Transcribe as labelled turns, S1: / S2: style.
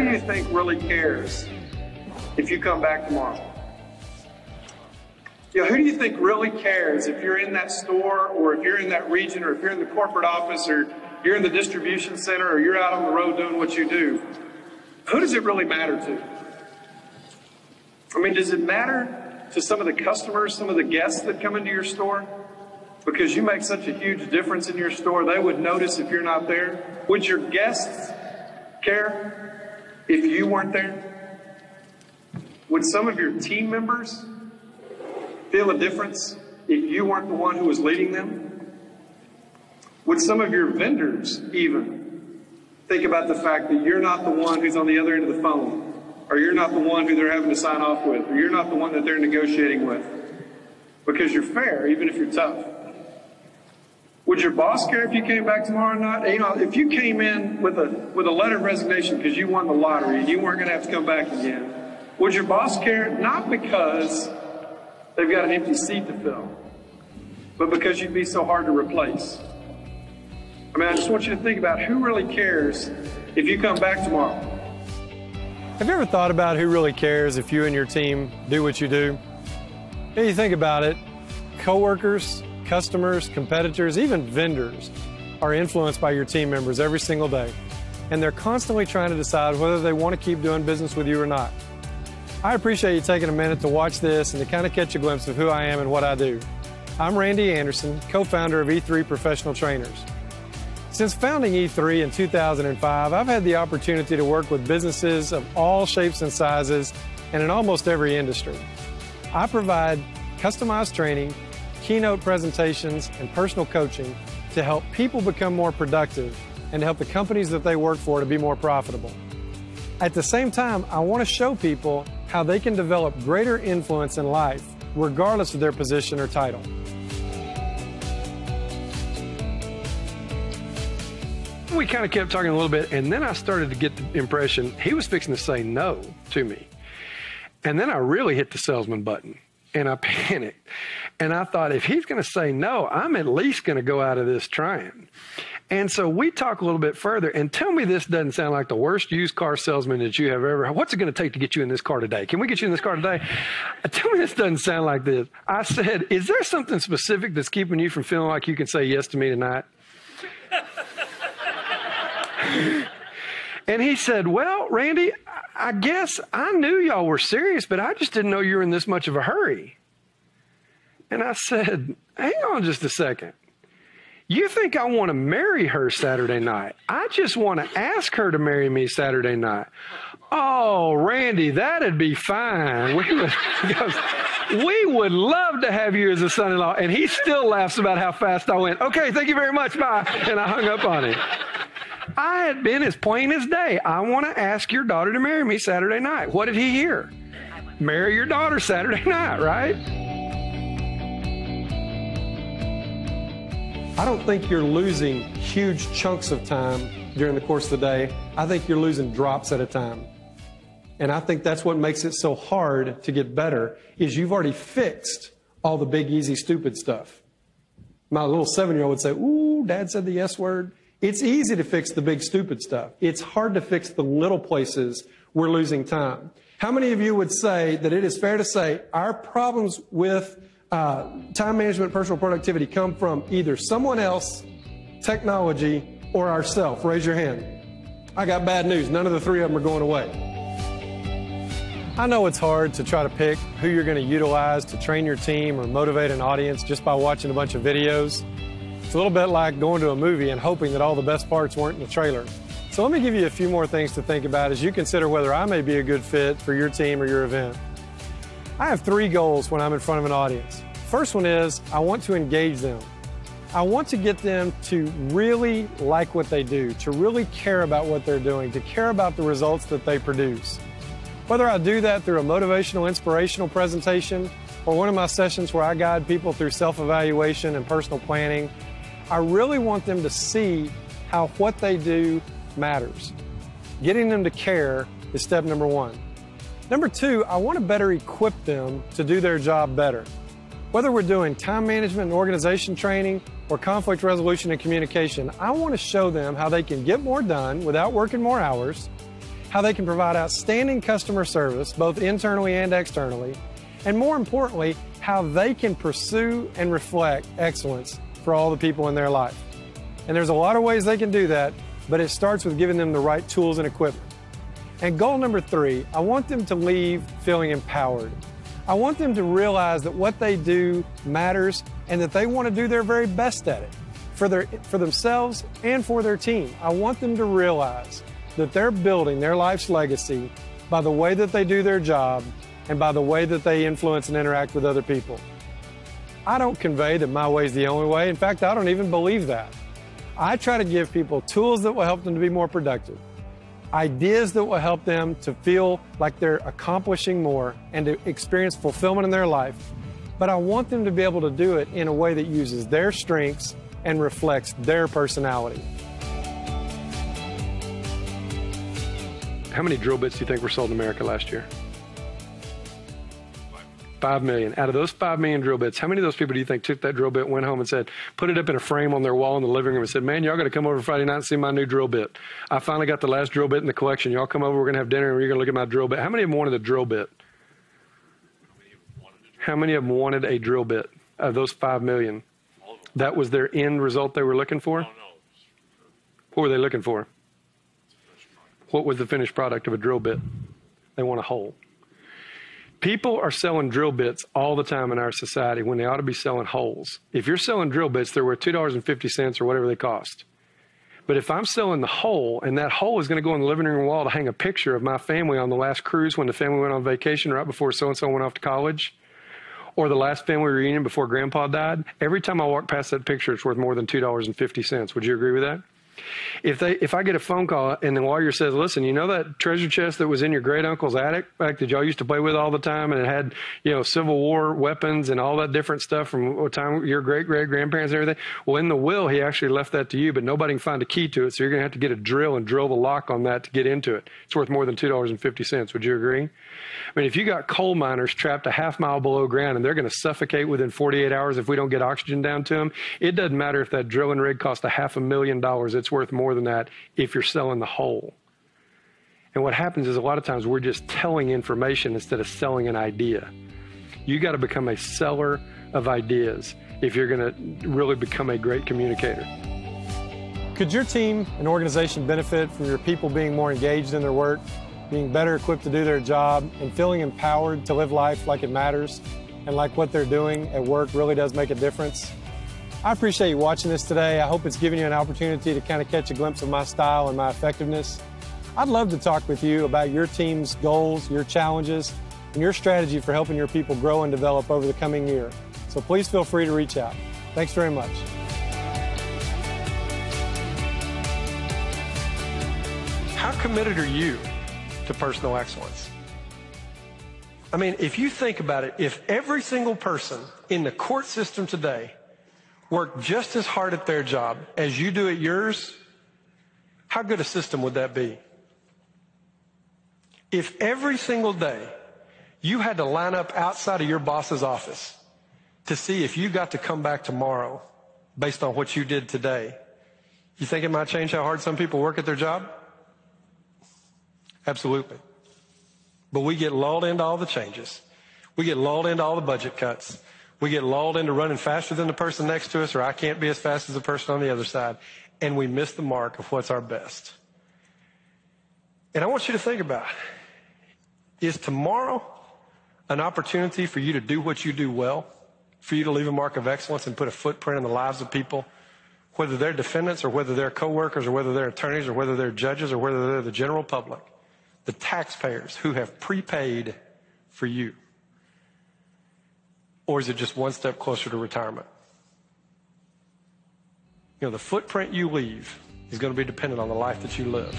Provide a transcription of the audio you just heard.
S1: do you think really cares if you come back tomorrow? Who do you think really cares if you're in that store, or if you're in that region, or if you're in the corporate office, or you're in the distribution center, or you're out on the road doing what you do? Who does it really matter to? I mean, does it matter to some of the customers, some of the guests that come into your store? Because you make such a huge difference in your store, they would notice if you're not there. Would your guests care if you weren't there? Would some of your team members feel a difference if you weren't the one who was leading them? Would some of your vendors even think about the fact that you're not the one who's on the other end of the phone, or you're not the one who they're having to sign off with, or you're not the one that they're negotiating with? Because you're fair, even if you're tough. Would your boss care if you came back tomorrow night? If you came in with a letter of resignation because you won the lottery and you weren't going to have to come back again, would your boss care? Not because they've got an empty seat to fill, but because you'd be so hard to replace. I mean, I just want you to think about who really cares if you come back tomorrow.
S2: Have you ever thought about who really cares if you and your team do what you do? When you think about it, coworkers, customers, competitors, even vendors are influenced by your team members every single day, and they're constantly trying to decide whether they want to keep doing business with you or not. I appreciate you taking a minute to watch this and to kind of catch a glimpse of who I am and what I do. I'm Randy Anderson, co-founder of E3 Professional Trainers. Since founding E3 in 2005, I've had the opportunity to work with businesses of all shapes and sizes and in almost every industry. I provide customized training, keynote presentations, and personal coaching to help people become more productive and to help the companies that they work for to be more profitable. At the same time, I want to show people how they can develop greater influence in life, regardless of their position or title.
S3: We kind of kept talking a little bit, and then I started to get the impression he was fixing to say no to me. And then I really hit the salesman button, and I panicked. And I thought, if he's going to say no, I'm at least going to go out of this trying. And so we talk a little bit further, and tell me this doesn't sound like the worst used car salesman that you have ever had. What's it going to take to get you in this car today? Can we get you in this car today? Tell me this doesn't sound like this. I said, is there something specific that's keeping you from feeling like you can say yes to me tonight? And he said, well, Randy, I guess I knew y'all were serious, but I just didn't know you were in this much of a hurry. And I said, hang on just a second. You think I want to marry her Saturday night? I just want to ask her to marry me Saturday night. Oh, Randy, that'd be fine. We would love to have you as a son-in-law. And he still laughs about how fast I went. Okay, thank you very much, bye. And I hung up on him. I had been as plain as day. I want to ask your daughter to marry me Saturday night. What did he hear? Marry your daughter Saturday night, right?
S2: I don't think you're losing huge chunks of time during the course of the day. I think you're losing drops at a time. And I think that's what makes it so hard to get better, is you've already fixed all the big, easy, stupid stuff. My little 7-year-old would say, ooh, Dad said the S word. It's easy to fix the big, stupid stuff. It's hard to fix the little places we're losing time. How many of you would say that it is fair to say our problems with time management, personal productivity come from either someone else, technology, or ourselves? Raise your hand. I got bad news. None of the three of them are going away. I know it's hard to try to pick who you're going to utilize to train your team or motivate an audience just by watching a bunch of videos. It's a little bit like going to a movie and hoping that all the best parts weren't in the trailer. So let me give you a few more things to think about as you consider whether I may be a good fit for your team or your event. I have 3 goals when I'm in front of an audience. First one is I want to engage them. I want to get them to really like what they do, to really care about what they're doing, to care about the results that they produce. Whether I do that through a motivational, inspirational presentation or one of my sessions where I guide people through self-evaluation and personal planning, I really want them to see how what they do matters. Getting them to care is step number 1. Number 2, I want to better equip them to do their job better. Whether we're doing time management and organization training or conflict resolution and communication, I want to show them how they can get more done without working more hours, how they can provide outstanding customer service, both internally and externally, and more importantly, how they can pursue and reflect excellence for all the people in their life. And there's a lot of ways they can do that, but it starts with giving them the right tools and equipment. And goal number 3, I want them to leave feeling empowered. I want them to realize that what they do matters and that they want to do their very best at it for themselves and for their team. I want them to realize that they're building their life's legacy by the way that they do their job and by the way that they influence and interact with other people. I don't convey that my way is the only way. In fact, I don't even believe that. I try to give people tools that will help them to be more productive, ideas that will help them to feel like they're accomplishing more and to experience fulfillment in their life. But I want them to be able to do it in a way that uses their strengths and reflects their personality.
S3: How many drill bits do you think were sold in America last year? 5 million. Out of those 5 million drill bits, how many of those people do you think took that drill bit, went home and said, put it up in a frame on their wall in the living room and said, man, y'all got to come over Friday night and see my new drill bit. I finally got the last drill bit in the collection. Y'all come over, we're going to have dinner and you're going to look at my drill bit. How many of them wanted a drill bit? How many of them wanted a drill bit of those 5 million? That was their end result they were looking for? What were they looking for? What was the finished product of a drill bit? They want a hole. People are selling drill bits all the time in our society when they ought to be selling holes. If you're selling drill bits, they're worth $2.50 or whatever they cost. But if I'm selling the hole, and that hole is going to go on the living room wall to hang a picture of my family on the last cruise when the family went on vacation right before so-and-so went off to college, or the last family reunion before Grandpa died, every time I walk past that picture, it's worth more than $2.50. Would you agree with that? If I get a phone call and the lawyer says, listen, you know that treasure chest that was in your great uncle's attic, like that y'all used to play with all the time, and it had, you know, Civil War weapons and all that different stuff from what time your great grandparents and everything? Well, in the will, he actually left that to you, but nobody can find a key to it, so you're going to have to get a drill and drill the lock on that to get into it. It's worth more than $2.50. Would you agree? I mean, if you got coal miners trapped a half-mile below ground and they're going to suffocate within 48 hours if we don't get oxygen down to them, it doesn't matter if that drilling rig cost $500,000. It's worth more than that if you're selling the whole. And what happens is a lot of times we're just telling information instead of selling an idea. You got to become a seller of ideas if you're going to really become a great communicator.
S2: Could your team and organization benefit from your people being more engaged in their work, being better equipped to do their job, and feeling empowered to live life like it matters and like what they're doing at work really does make a difference? I appreciate you watching this today. I hope it's given you an opportunity to kind of catch a glimpse of my style and my effectiveness. I'd love to talk with you about your team's goals, your challenges, and your strategy for helping your people grow and develop over the coming year. So please feel free to reach out. Thanks very much.
S3: How committed are you to personal excellence? I mean, if you think about it, if every single person in the court system today worked just as hard at their job as you do at yours, how good a system would that be? If every single day you had to line up outside of your boss's office to see if you got to come back tomorrow based on what you did today, you think it might change how hard some people work at their job? Absolutely. But we get lulled into all the changes. We get lulled into all the budget cuts. We get lulled into running faster than the person next to us, or I can't be as fast as the person on the other side. And we miss the mark of what's our best. And I want you to think about, is tomorrow an opportunity for you to do what you do well, for you to leave a mark of excellence and put a footprint in the lives of people, whether they're defendants or whether they're coworkers or whether they're attorneys or whether they're judges or whether they're the general public, the taxpayers who have prepaid for you? Or is it just one step closer to retirement? You know, the footprint you leave is going to be dependent on the life that you live.